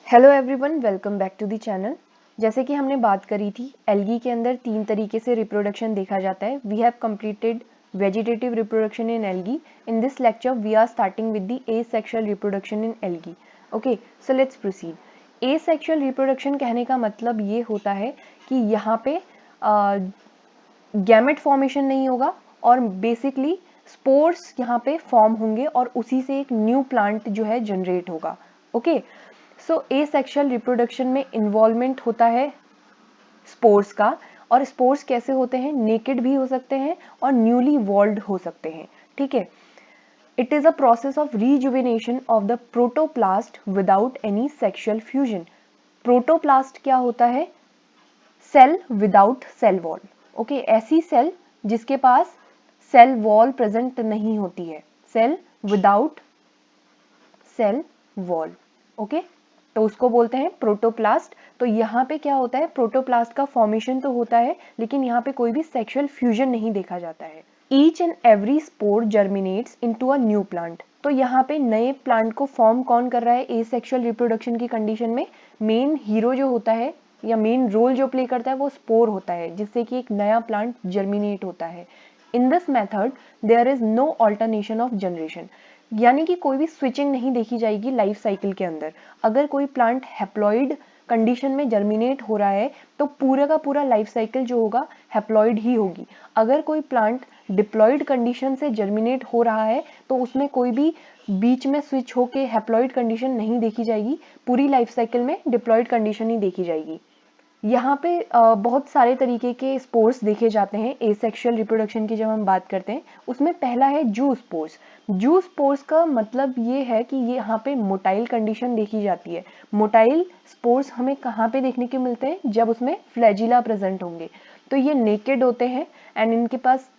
Hello everyone, welcome back to the channel. जैसे कि हमने बात करी थी, एल्गी के अंदर 3 तरीके से रिप्रोडक्शन देखा जाता है। We have completed vegetative reproduction in algae. In this lecture we are starting with the asexual reproduction in algae. Okay, so let's proceed. Asexual reproduction कहने का मतलब ये होता है कि यहाँ पे गैमेट फॉर्मेशन नहीं होगा और बेसिकली स्पोर्स यहाँ पे फॉर्म होंगे और उसी से एक न्यू प्लांट जो है जनरेट होगा। ओके, सो एसेक्सुअल रिप्रोडक्शन में इन्वॉल्वमेंट होता है स्पोर्स का। और स्पोर्स कैसे होते हैं? नेकेड भी हो सकते हैं और न्यूली वॉल्ड हो सकते हैं। ठीक है, it is a process of rejuvenation of the protoplast without any sexual fusion. Protoplast क्या होता है? Cell without cell wall. Okay, ऐसी सेल जिसके पास सेल वॉल प्रेजेंट नहीं होती है, cell without cell wall. Okay, तो उसको बोलते हैं प्रोटोप्लास्ट। तो यहाँ पे क्या होता है? प्रोटोप्लास्ट का फॉर्मेशन तो होता है लेकिन यहाँ पे कोई भी सेक्सुअल फ्यूजन नहीं देखा जाता है। Each and every spore germinates into a new plant. तो यहाँ पे नए प्लांट को फॉर्म कौन कर रहा है एसेक्सुअल रिप्रोडक्शन की कंडीशन में? मेन हीरो जो होता है या मेन रोल जो प्ले करता है वो स्पोर होता है, जिससे कि एक नया प्लांट जर्मिनेट होता है। In this method there is no alternation of generation, यानी कि कोई भी स्विचिंग नहीं देखी जाएगी लाइफ साइकिल के अंदर। अगर कोई प्लांट हैप्लॉइड कंडीशन में जर्मिनेट हो रहा है तो पूरा का पूरा लाइफ साइकिल जो होगा हैप्लॉइड ही होगी। अगर कोई प्लांट डिप्लॉइड कंडीशन से जर्मिनेट हो रहा है तो उसमें कोई भी बीच में स्विच होके हैप्लॉइड कंडीशन नहीं देखी जाएगी, पूरी लाइफ साइकिल में डिप्लॉइड कंडीशन ही देखी जाएगी। यहाँ पे बहुत सारे तरीके के स्पोर्स देखे जाते हैं एसेक्सुअल रिप्रोडक्शन की। जब हम बात करते हैं उसमें पहला है जू स्पोर्स। जू स्पोर्स का मतलब ये है कि ये यहाँ पे मोटाइल कंडीशन देखी जाती है। मोटाइल स्पोर्स हमें कहाँ पे देखने को मिलते हैं? जब उसमें फ्लैजिला प्रेजेंट होंगे। तो ये नेकेड होते हैं एंड इनके पास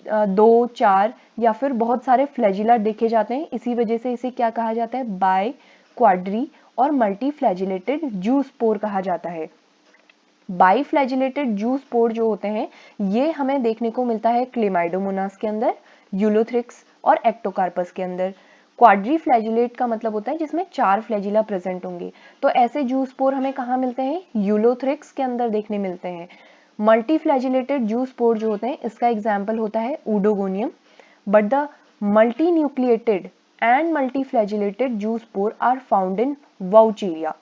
2, 4 या फिर बहुत सारे फ्लैजिला देखे जाते हैं। इसी वजह से इसे क्या कहा जाता है? बाय, क्वाड्री और मल्टी फ्लैजिलेटेड जू स्पोर कहा जाता है। बाईफ्लैजिलेटेड जू स्पोर जो होते हैं ये हमें देखने को मिलता है क्लेमाइडोमोनास के अंदर, यूलोथ्रिक्स और एक्टोकार्पस के अंदर। क्वाड्री फ्लैजिलेट का मतलब होता है जिसमें 4 फ्लैजिला प्रेजेंट होंगे। तो ऐसे जू स्पोर हमें कहाँ मिलते हैं? यूलोथ्रिक्स के अंदर देखने मिलते हैं। मल्टी फ्लैजिलेटेड जू स्पोर जो होते हैं इसका एग्जाम्पल होता है oedogonium. But the multinucleated and multiflagellated zoospore are found in vaucheria.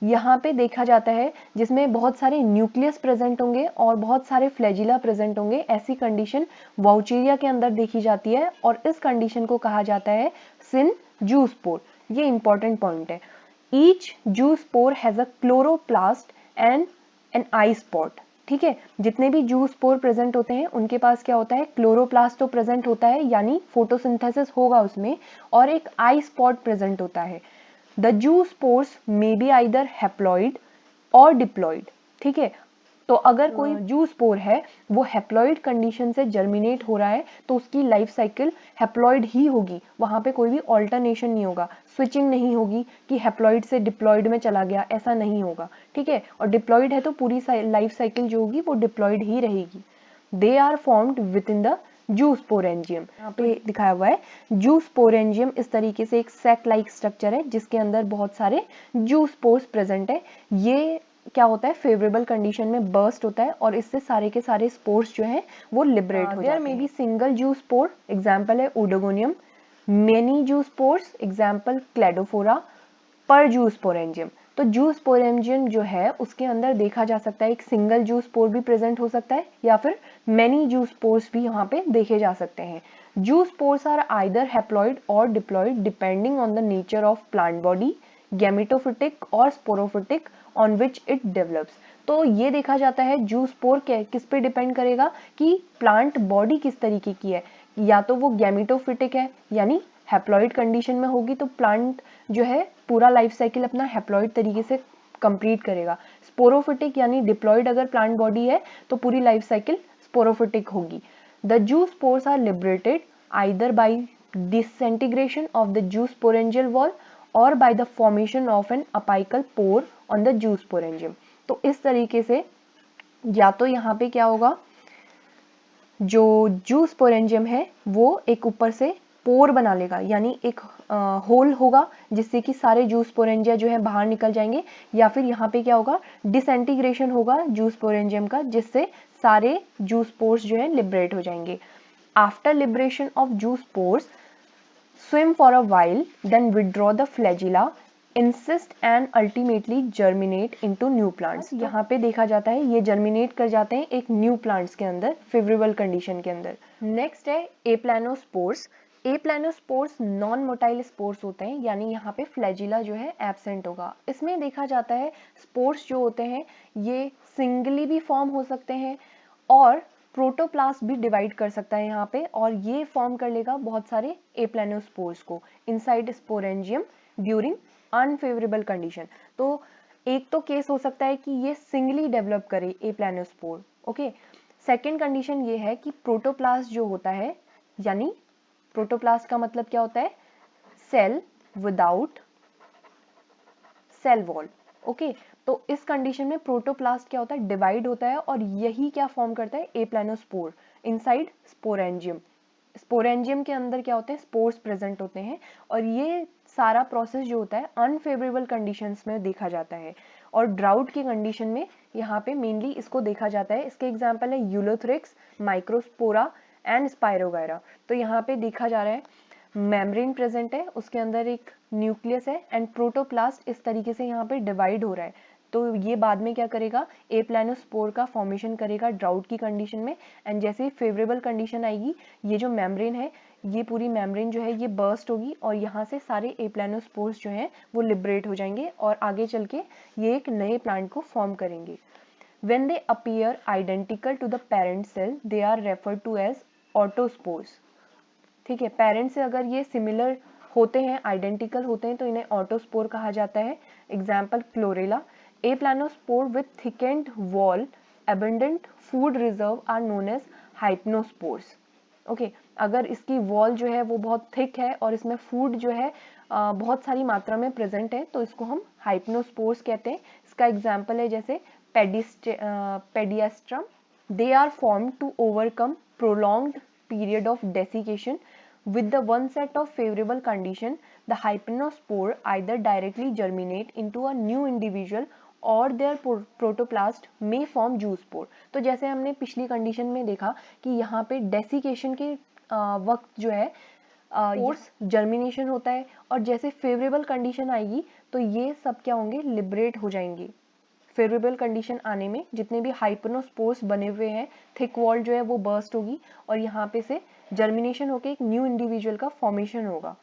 यहाँ पे देखा जाता है जिसमें बहुत सारे न्यूक्लियस प्रेजेंट होंगे और बहुत सारे फ्लैजिला प्रेजेंट होंगे। ऐसी कंडीशन वाउचीरिया के अंदर देखी जाती है और इस कंडीशन को कहा जाता है सिन जू स्पोर। ये इंपॉर्टेंट पॉइंट है। Each zoospore has a chloroplast and an eye spot. ठीक है, जितने भी जू स्पोर प्रेजेंट होते हैं उनके पास क्या होता है? क्लोरोप्लास्ट तो प्रेजेंट होता है, यानी फोटोसिंथेसिस होगा उसमें, और एक आई स्पॉट प्रेजेंट होता है। The Jew spores may be either haploid or diploid। ठीक है, तो अगर कोई जू स्पोर है वो हैप्लॉइड कंडीशन से जर्मिनेट हो रहा है तो उसकी लाइफ साइकिल हैप्लॉइड ही होगी। वहां पे कोई भी ऑल्टरनेशन नहीं होगा, स्विचिंग नहीं होगी कि हैप्लॉइड से डिप्लॉइड में चला गया, ऐसा नहीं होगा। ठीक है, और डिप्लॉइड है तो पूरी लाइफ साइकिल जो होगी वो डिप्लॉइड ही रहेगी। They are formed within the zoosporangium. यहाँ पे दिखाया हुआ है जू स्पोरेंजियम। इस तरीके से एक सैक लाइक स्ट्रक्चर है जिसके अंदर बहुत सारे जू स्पोर्स प्रेजेंट है। ये क्या होता है? फेवरेबल कंडीशन में बर्स्ट होता है और इससे सारे के सारे स्पोर्स जो हैं वो लिबरेट हो जाते हैं। मे बी सिंगल जू स्पोर, एग्जांपल है ऊडोगोनियम। मेनी जू स्पोर्स, एग्जांपल क्लेडोफोरा। पर जू स्पोरेंजियम, तो जू स्पोरेंजियम जो है उसके अंदर देखा जा सकता है एक सिंगल जू स्पोर भी प्रेजेंट हो सकता है या फिर मेनी जू स्पोर्स भी यहाँ पे देखे जा सकते हैं। Zoospores are either haploid और diploid depending on the nature of plant body, gametophytic और sporophytic on which it develops. तो ये देखा जाता है जू स्पोर किस पे डिपेंड करेगा कि प्लांट बॉडी किस तरीके की है। या तो वो गैमेटोफिटिक है यानी हैप्लॉइड कंडीशन में होगी तो प्लांट जो है पूरा लाइफ साइकिल अपना हैप्लॉइड तरीके से कंप्लीट करेगा। स्पोरोफिटिक यानी डिप्लॉइड अगर प्लांट बॉडी है तो पूरी लाइफ साइकिल स्पोरोफिटिक होगी। The zoospores are liberated either by disintegration of the zoosporangial wall और by the formation of an apical pore on the zoosporangium. तो इस तरीके से या तो यहाँ पे क्या होगा, जो जू स्पोरेंजियम है वो एक ऊपर से स्पोर बना लेगा, यानी एक होल होगा जिससे कि सारे जूस्पोरेंजिया जो है बाहर निकल जाएंगे, या फिर यहाँ पे क्या होगा, डिसइंटीग्रेशन होगा जूस्पोरेंजियम का, जिससे सारे जूस्पोर्स जो है लिबरेट हो जाएंगे। After liberation of zoospores swim for a while, then withdraw the flagella, insist and ultimately germinate into new plants। यहाँ पे देखा जाता है ये germinate कर जाते हैं एक new plants के अंदर favorable condition के अंदर। Next है aplanospores। एप्लानोस्पोर्स नॉन मोटाइल स्पोर्स होते हैं, यानी यहाँ पे फ्लैजिला जो है एब्सेंट होगा। इसमें देखा जाता है स्पोर्स जो होते हैं ये सिंगली भी फॉर्म हो सकते हैं और प्रोटोप्लास्ट भी डिवाइड कर सकता है यहाँ पे, और ये फॉर्म कर लेगा बहुत सारे एप्लानोस्पोर्स को inside sporangium during unfavourable condition. तो एक तो केस हो सकता है कि ये सिंगली डेवलप करे एप्लानोस्पोर। ओके, सेकेंड कंडीशन ये है कि प्रोटोप्लास्ट जो होता है, यानी प्रोटोप्लास्ट का मतलब क्या होता है, cell without cell wall. Okay, तो इस कंडीशन में प्रोटोप्लास्ट क्या होता है, डिवाइड होता है, और यही क्या फॉर्म करता है, एप्लानोस्पोर इनसाइड स्पोरेंजियम। स्पोरेंजियम के अंदर क्या होते हैं, स्पोर्स प्रेजेंट होते हैं, और ये सारा प्रोसेस जो होता है अनफेवरेबल कंडीशंस में देखा जाता है, और ड्राउट की कंडीशन में यहाँ पे मेनली इसको देखा जाता है। इसके एग्जाम्पल है यूलोथ्रिक्स, माइक्रोस्पोरा एंड स्पायरोगायरा। तो यहाँ पे देखा जा रहा है मेम्ब्रेन प्रेजेंट है, उसके अंदर एक न्यूक्लियस है एंड प्रोटोप्लास्ट इस तरीके से यहाँ पे डिवाइड हो रहा है। तो ये बाद में क्या करेगा, एप्लानोस्पोर का फॉर्मेशन करेगा ड्राउट की कंडीशन में, एंड जैसे ही फेवरेबल कंडीशन आएगी ये जो मेम्ब्रेन है, ये पूरी मेम्ब्रेन जो है ये बर्स्ट होगी, और यहाँ से सारे एप्लानोस्पोर्स जो हैं वो लिबरेट हो जाएंगे, और आगे चल के ये एक नए प्लांट को फॉर्म करेंगे। When they appear identical to the parent cell, they are referred to as autospores। ठीक है, पेरेंट से अगर ये सिमिलर होते हैं, आइडेंटिकल होते हैं, तो इन्हें ऑटोस्पोर कहा जाता है। Example chlorella. Aplanospore with thickened wall abundant food reserve are known as hypnospores. Okay, अगर इसकी वॉल जो है वो बहुत थिक है और इसमें फूड जो है बहुत सारी मात्रा में प्रेजेंट है, तो इसको हम हाइप्नोस्पोर्स कहते हैं। इसका एग्जाम्पल है जैसे pediastrum. They are form to overcome prolonged period of desiccation with the one set of favorable condition. The hypnospore either directly germinate into a new individual or their protoplast may form zoospore। तो जैसे हमने पिछली condition में देखा कि यहाँ पे desiccation के वक्त जो है स्पोर्स जर्मिनेशन होता है, और जैसे फेवरेबल कंडीशन आएगी तो ये सब क्या होंगे, लिबरेट हो जाएंगे। फेवरेबल कंडीशन आने में जितने भी हाइपनोस्पोर्स बने हुए हैं, थिक वॉल जो है वो बर्स्ट होगी, और यहाँ पे से जर्मिनेशन होकर एक न्यू इंडिविजुअल का फॉर्मेशन होगा।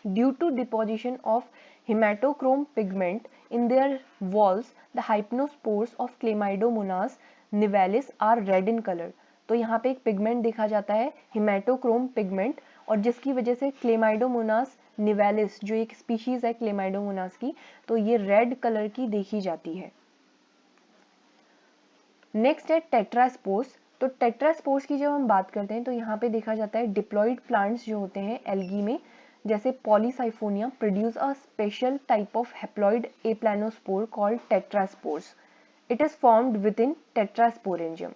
Due to deposition of haematochrome pigment in their walls, the hypnospores of chlamydomonas nivalis are red in colour. तो यहाँ पे एक पिगमेंट देखा जाता है, हेमाटोक्रोम पिगमेंट, और जिसकी वजह से क्लेमाइडोमोनास निवेलिस जो एक स्पीशीज है क्लेमाइडोमोनास की, तो ये रेड कलर की देखी जाती है। नेक्स्ट है टेट्रास्पोर्स। तो टेट्रास्पोर्स की जब हम बात करते हैं तो यहाँ पे देखा जाता है डिप्लॉइड प्लांट्स जो होते हैं एल्गी में, जैसे polysiphonia, produce a special type of haploid aplanospore called tetraspores. It is formed within tetrasporangium.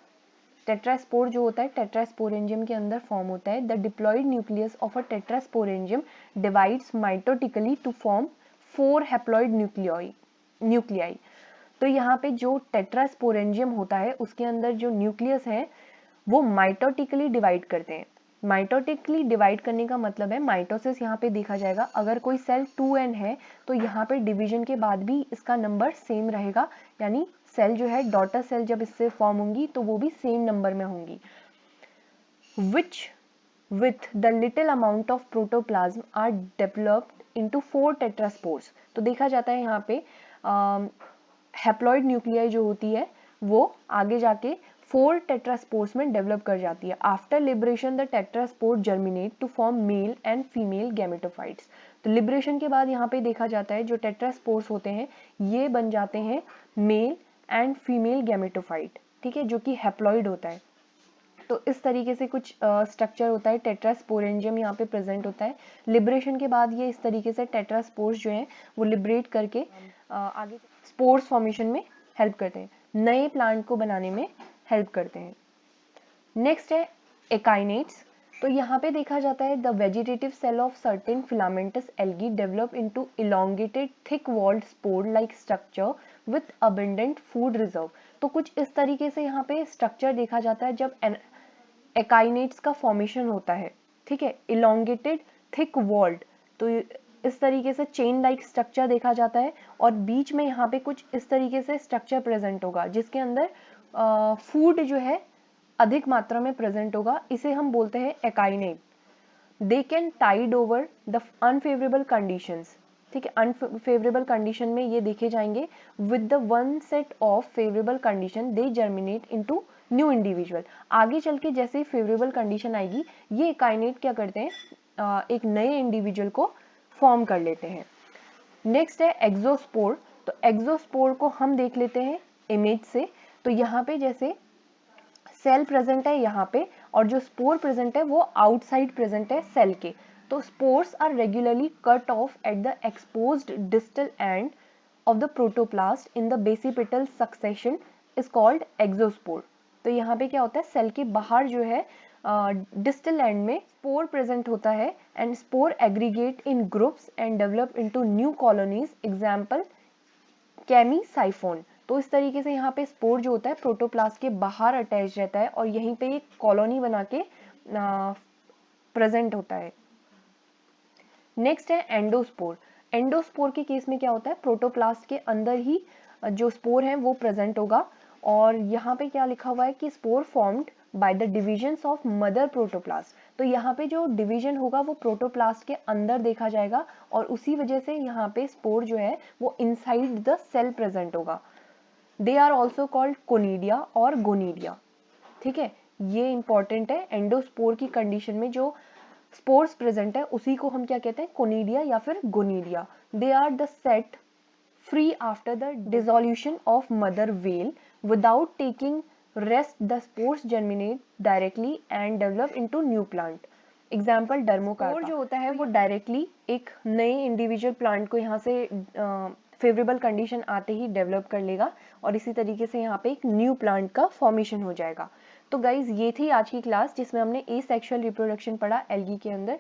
Tetraspore जो होता है टेट्रास्पोरेंजियम के अंदर फॉर्म होता है। The diploid nucleus of a tetrasporangium divides mitotically to form 4 haploid nuclei. तो यहाँ पे जो टेट्रास्पोरेंजियम होता है उसके अंदर जो न्यूक्लियस है वो माइटोटिकली डिवाइड करते हैं। माइटोटिकली डिवाइड करने का मतलब है माइटोसिस यहाँ पे देखा जाएगा। अगर कोई सेल 2n है तो यहाँ पे डिवीजन के बाद भी इसका नंबर सेम रहेगा, यानी सेल जो है डॉटर सेल जब इससे फॉर्म होंगी तो वो भी सेम नंबर में होंगी। Which with the little amount of protoplasm are developed into 4 tetraspores. तो देखा जाता है यहाँ पे हैप्लॉइड न्यूक्लियाई जो होती है वो आगे जाके 4 टेट्रास्पोर्स में डेवलप कर जाती है। After liberation the tetraspore germinate to form male and female gametophytes. तो लिबरेशन के बाद यहाँ पे देखा जाता है जो टेट्रास्पोर्स होते हैं ये बन जाते हैं मेल एंड फीमेल गैमेटोफाइट, ठीक है, जो कि हैप्लॉइड होता है। तो इस तरीके से कुछ स्ट्रक्चर होता है, टेट्रास्पोरेंजियम यहाँ पे प्रेजेंट होता है। लिबरेशन के बाद ये इस तरीके से टेट्रास्पोर्स जो हैं वो लिबरेट करके आगे स्पोर्स फॉर्मेशन में हेल्प करते हैं, नए प्लांट को बनाने में हेल्प करते हैं। नेक्स्ट है एकाइनेट्स। तो यहाँ पे देखा जाता है the vegetative cell of certain filamentous algae develop into elongated thick walled spore like structure with abundant food reserve. तो कुछ इस तरीके से यहाँ पे स्ट्रक्चर देखा जाता है जब एकाइनेट्स का फॉर्मेशन होता है, ठीक है। इलोंगेटेड थिक वॉल्ड, तो इस तरीके से चेन लाइक स्ट्रक्चर देखा जाता है और बीच में यहाँ पे कुछ इस तरीके से स्ट्रक्चर प्रेजेंट होगा जिसके अंदर फूड जो है अधिक मात्रा में प्रेजेंट होगा, इसे हम बोलते हैं akinete. They can tide over the unfavourable conditions, ठीक है। अनफेवरेबल कंडीशन में ये देखे जाएंगे with the onset of favourable condition they germinate into new individual. आगे चल के जैसे फेवरेबल कंडीशन आएगी ये एकाइनेट क्या करते हैं, एक नए इंडिविजुअल को फॉर्म कर लेते हैं। नेक्स्ट है एक्सोस्पोर। तो एक्सोस्पोर को हम देख लेते हैं इमेज से। तो यहाँ पे जैसे सेल प्रेजेंट है यहाँ पे और जो स्पोर प्रेजेंट है वो आउटसाइड प्रेजेंट है सेल के। तो spores are regularly cut off at the exposed distal end of the protoplast in the basipetal succession is called exospore. तो यहाँ पे क्या होता है, सेल के बाहर जो है डिस्टल एंड में स्पोर प्रेजेंट होता है and spore aggregate in groups and develop into new colonies, example chamaesiphon. तो इस तरीके से यहाँ पे स्पोर जो होता है प्रोटोप्लास्ट के बाहर अटैच रहता है और यहीं पे एक कॉलोनी बना के प्रेजेंट होता है। नेक्स्ट है एंडोस्पोर। एंडोस्पोर के केस में क्या होता है, प्रोटोप्लास्ट के अंदर ही जो स्पोर है वो प्रेजेंट होगा और यहाँ पे क्या लिखा हुआ है कि spore formed by the divisions of mother protoplast. तो यहाँ पे जो डिवीजन होगा वो प्रोटोप्लास्ट के अंदर देखा जाएगा और उसी वजह से यहाँ पे स्पोर जो है वो इनसाइड द सेल प्रेजेंट होगा। They are also called conidia और गोनिडिया, ठीक है। ये इंपॉर्टेंट है, एंडोस्पोर की कंडीशन में जो स्पोर्स प्रेजेंट है उसी को हम क्या कहते हैं, कोनिडिया या फिर gonidia. They are the set free after the dissolution of mother veil. Without taking rest, the spores germinate directly and develop into new plant. Example dermocarpa. जो होता है वो डायरेक्टली एक नए इंडिविजुअल प्लांट को यहाँ से फेवरेबल कंडीशन आते ही डेवलप कर लेगा और इसी तरीके से यहाँ पे एक न्यू प्लांट का फॉर्मेशन हो जाएगा। तो गाइज ये थी आज की क्लास जिसमें हमने एसेक्सुअल रिप्रोडक्शन पढ़ा एल्गी के अंदर।